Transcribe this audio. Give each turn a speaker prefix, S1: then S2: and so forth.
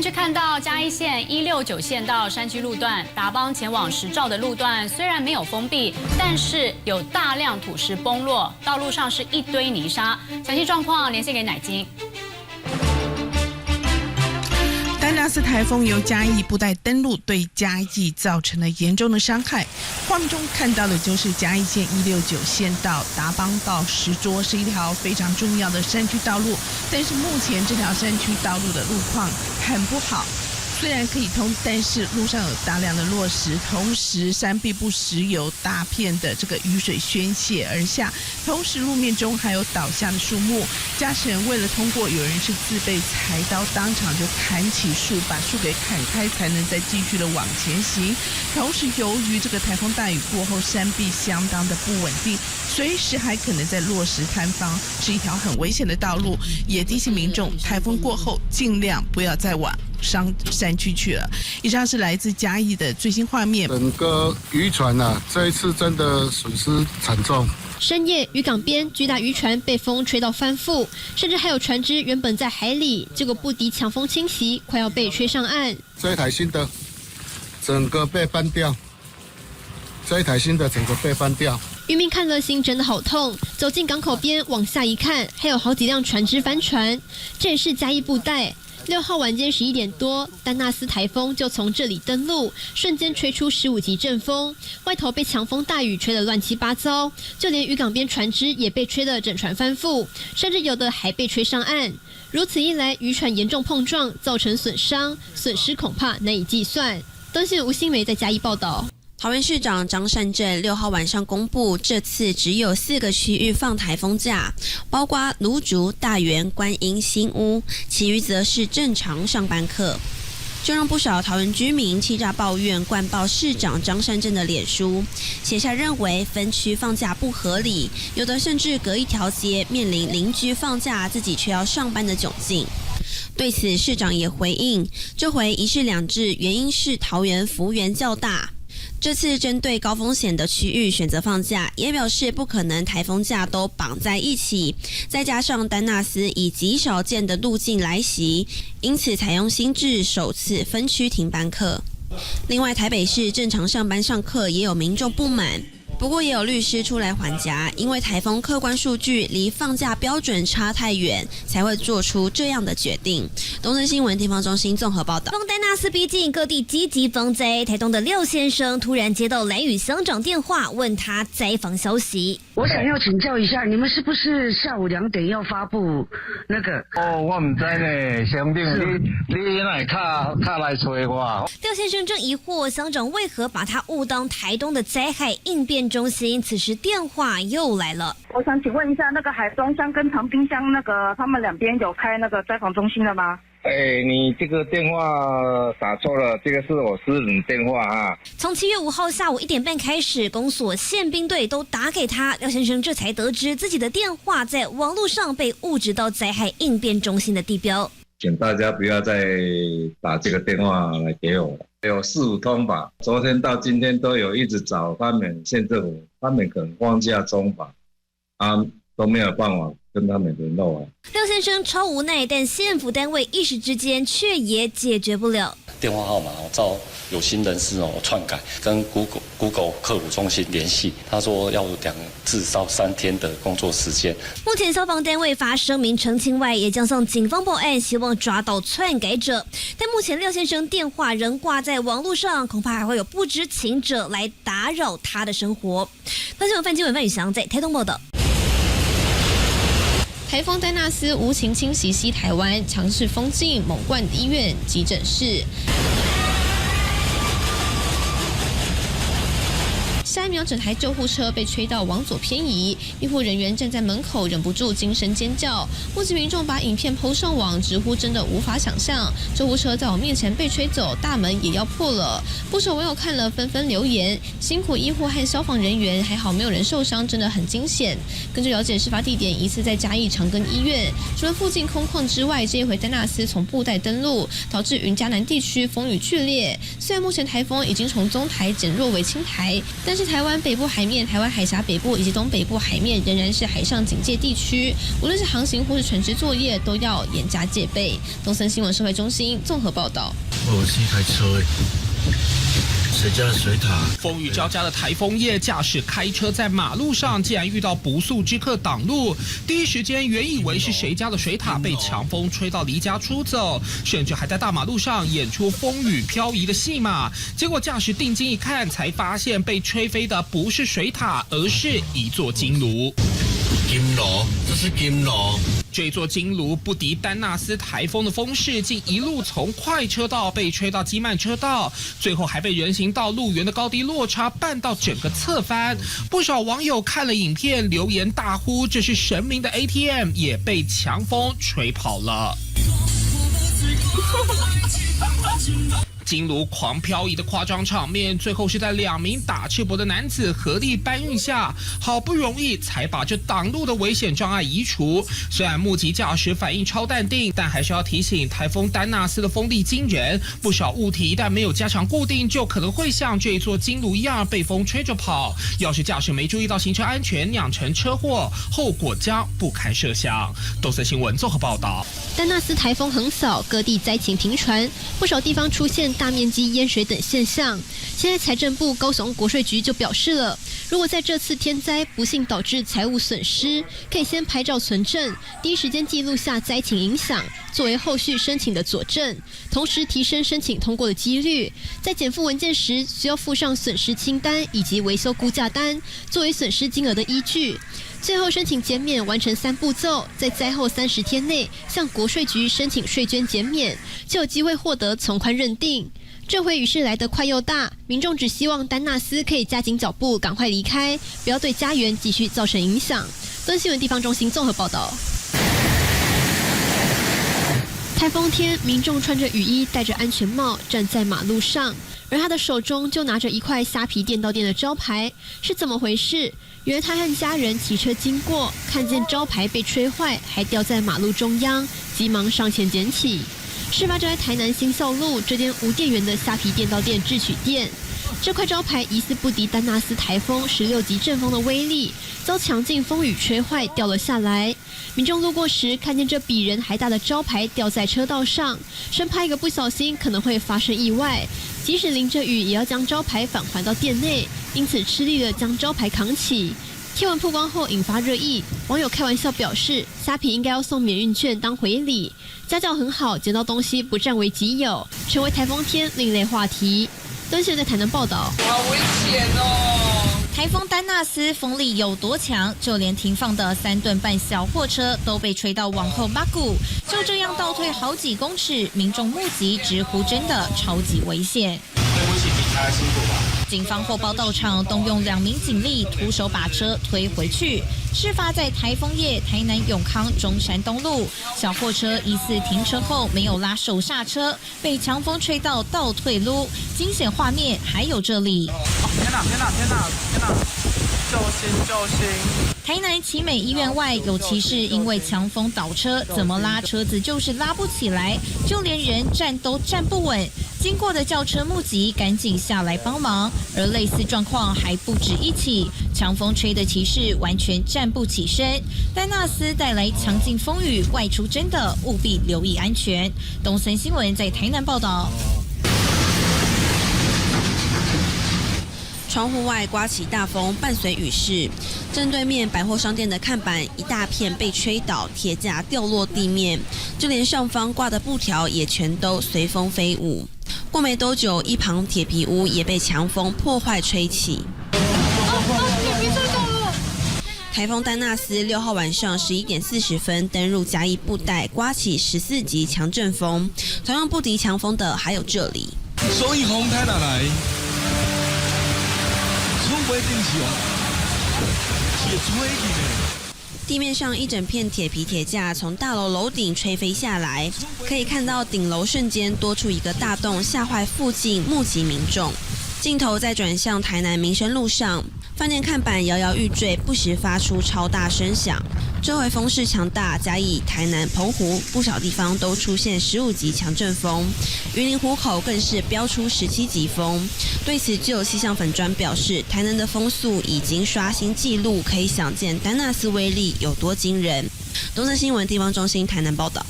S1: 去看到嘉义县169县道山区路段，达邦前往石兆的路段虽然没有封闭，但是有大量土石崩落，道路上是一堆泥沙。详细状况连线给乃金。
S2: 丹纳斯台风由嘉义布袋登陆，对嘉义造成了严重的伤害。画面中看到的就是嘉义县169县道达邦到石棹，是一条非常重要的山区道路，但是目前这条山区道路的路况很不好。虽然可以通，但是路上有大量的落石，同时山壁不时有大片的这个雨水宣泄而下，同时路面中还有倒下的树木。驾驶人为了通过，有人是自备柴刀，当场就砍起树，把树给砍开，才能再继续的往前行。同时，由于这个台风大雨过后，山壁相当的不稳定，随时还可能在落石坍方，是一条很危险的道路。也提醒民众，台风过后尽量不要再往山区去了。以上是来自嘉义的最新画面。
S3: 整个渔船这一次真的损失惨重。
S4: 深夜，渔港边巨大渔船被风吹到翻覆，甚至还有船只原本在海里，结果不敌强风侵袭，快要被吹上岸。
S3: 这一台新的整个被翻掉，
S4: 渔民看了心真的好痛，走进港口边往下一看，还有好几辆船只翻船。这也是嘉义布袋。6号晚间11点多，丹纳斯台风就从这里登陆，瞬间吹出15级阵风，外头被强风大雨吹得乱七八糟，就连渔港边船只也被吹得整船翻覆，甚至有的还被吹上岸。如此一来，渔船严重碰撞，造成损伤，损失恐怕难以计算。登县吴新梅在嘉义报道。
S5: 桃园市长张善政6号晚上公布，这次只有4个区域放台风假，包括芦竹、大园、观音、新屋，其余则是正常上班课。就让不少桃园居民气炸抱怨，灌爆市长张善政的脸书，写下认为分区放假不合理，有的甚至隔一条街面临邻居放假自己却要上班的窘境。对此，市长也回应，这回一市两制，原因是桃园幅员较大。这次针对高风险的区域选择放假，也表示不可能台风假都绑在一起，再加上丹纳斯以极少见的路径来袭，因此采用新制，首次分区停班课。另外，台北市正常上班上课也有民众不满，不过也有律师出来还价，因为台风客观数据离放假标准差太远，才会做出这样的决定。东森新闻地方中心综合报道。
S6: 风丹纳斯逼近，各地积极防灾。台东的廖先生突然接到兰屿乡长电话，问他灾防消息。
S7: 我想要请教一下，你们是不是下午2点要发布那个？
S8: 哦，我唔知呢，乡长你来卡来催我。
S6: 廖先生正疑惑乡长为何把他误当台东的灾害应变中心，此时电话又来了。
S9: 我想请问一下，那个海庄乡跟长滨乡那个他们两边有开那个灾防中心了吗？
S8: 你这个电话打错了，这个是我私人电话啊。
S6: 从7月5号下午1点半开始，公所宪兵队都打给他，廖先生这才得知自己的电话在网络上被误植到灾害应变中心的地标。
S8: 请大家不要再打这个电话来给我，有4、5通吧。昨天到今天都有一直找他们县政府，他们可能放假中吧，都没有办法跟他们联络啊。
S6: 廖先生超无奈，但县府单位一时之间却也解决不了。
S10: 电话号码照有心人士篡改，跟 Google 客服中心联系，他说要至少3天的工作时间。
S6: 目前消防单位发声明澄清外，也将向警方报案，希望抓到篡改者。但目前廖先生电话仍挂在网络上，恐怕还会有不知情者来打扰他的生活。新闻范金文、范宇翔在台东报道。
S4: 台风丹纳斯无情侵袭西台湾，强势封禁猛灌医院、急诊室。下一秒，整台救护车被吹到往左偏移，医护人员站在门口忍不住惊声尖叫。目击民众把影片 PO 上网，直呼真的无法想象，救护车在我面前被吹走，大门也要破了。不少网友看了纷纷留言：辛苦医护和消防人员，还好没有人受伤，真的很惊险。根据了解，事发地点疑似在嘉义长庚医院。除了附近空旷之外，这一回丹纳斯从布袋登陆，导致云嘉南地区风雨剧烈。虽然目前台风已经从中台减弱为轻台，但是台湾
S11: 湾北部海面、台湾海峡北部以及东北部海面仍然是海上警戒地区，无论是航行或是船只作业都要严加戒备。东森新闻社会中心综合报道。
S12: 我是开车的。谁家的水塔？
S13: 风雨交加的台风夜，驾驶开车在马路上，竟然遇到不速之客挡路。第一时间原以为是谁家的水塔被强风吹到离家出走，甚至还在大马路上演出风雨漂移的戏码。结果驾驶定睛一看，才发现被吹飞的不是水塔，而是一座金炉。
S12: 金炉，这是金炉。
S13: 这座金炉不敌丹纳斯台风的风势，竟一路从快车道被吹到极慢车道，最后还被人行道路缘的高低落差绊到整个侧翻。不少网友看了影片留言大呼：“这是神明的 ATM， 也被强风吹跑了。”金炉狂漂移的夸张场面，最后是在2名打赤膊的男子合力搬运下，好不容易才把这挡路的危险障碍移除。虽然目击驾驶反应超淡定，但还是要提醒，台风丹纳斯的风力惊人，不少物体一旦没有加强固定，就可能会像这座金炉一样被风吹着跑。要是驾驶没注意到行车安全，酿成车祸，后果将不堪设想。东森新闻综合报道。
S4: 丹纳斯台风横扫，各地灾情频传，不少地方出现大面积淹水等现象。现在财政部高雄国税局就表示了，如果在这次天灾不幸导致财务损失，可以先拍照存证，第一时间记录下灾情影响，作为后续申请的佐证，同时提升申请通过的几率。在检附文件时，需要附上损失清单以及维修估价单，作为损失金额的依据。最后申请减免完成3步骤，在灾后30天内向国税局申请税捐减免，就有机会获得从宽认定。这回雨势来得快又大，民众只希望丹纳斯可以加紧脚步，赶快离开，不要对家园继续造成影响。东新闻地方中心综合报道。台风天，民众穿着雨衣，戴着安全帽，站在马路上，而他的手中就拿着一块虾皮店到店的招牌，是怎么回事？原来他和家人骑车经过，看见招牌被吹坏，还掉在马路中央，急忙上前捡起。事发就在台南新校路这间无店员的虾皮店到店智取店。这块招牌疑似不敌丹纳斯台风16级阵风的威力，遭强劲风雨吹坏，掉了下来。民众路过时，看见这比人还大的招牌掉在车道上，生怕一个不小心可能会发生意外。即使淋着雨，也要将招牌返还到店内，因此吃力地将招牌扛起。贴文曝光后引发热议，网友开玩笑表示，虾皮应该要送免运券当回礼，家教很好，捡到东西不占为己有，成为台风天另类话题。东森在台南报道。
S14: 好危险哦！台风丹纳斯风力有多强，就连停放的3吨半小货车都被吹到往后八股，就这样倒退好几公尺，民众目击直呼真的超级危险。
S15: 对不起，你太辛苦吧。
S14: 警方获报到场，动用2名警力，徒手把车推回去。事发在台风夜，台南永康中山东路，小货车疑似停车后没有拉手刹车，被强风吹到倒退路，惊险画面还有这里。
S15: 天哪！救星！
S14: 台南奇美医院外有骑士因为强风倒车，怎么拉车子就是拉不起来，就连人站都站不稳。经过的轿车目击，赶紧下来帮忙。而类似状况还不止一起，强风吹的骑士完全站不起身。丹纳斯带来强劲风雨，外出真的务必留意安全。东森新闻在台南报道。
S5: 窗户外刮起大风，伴随雨势，正对面百货商店的看板一大片被吹倒，铁架掉落地面，就连上方挂的布条也全都随风飞舞。过没多久，一旁铁皮屋也被强风破坏吹起。台风丹纳斯6号晚上11点40分登陆嘉义布袋，刮起14级强阵风。同样不敌强风的还有这里。
S15: 所以风太哪来？
S5: 地面上一整片铁皮铁架从大楼楼顶吹飞下来，可以看到顶楼瞬间多出一个大洞，吓坏附近目击民众。镜头再转向台南民生路上，饭店看板摇摇欲坠，不时发出超大声响。周围风势强大，嘉义、台南、澎湖不少地方都出现15级强阵风，云林湖口更是飙出17级风。对此，就有气象粉专表示，台南的风速已经刷新纪录，可以想见丹纳斯威力有多惊人。东森新闻地方中心台南报道。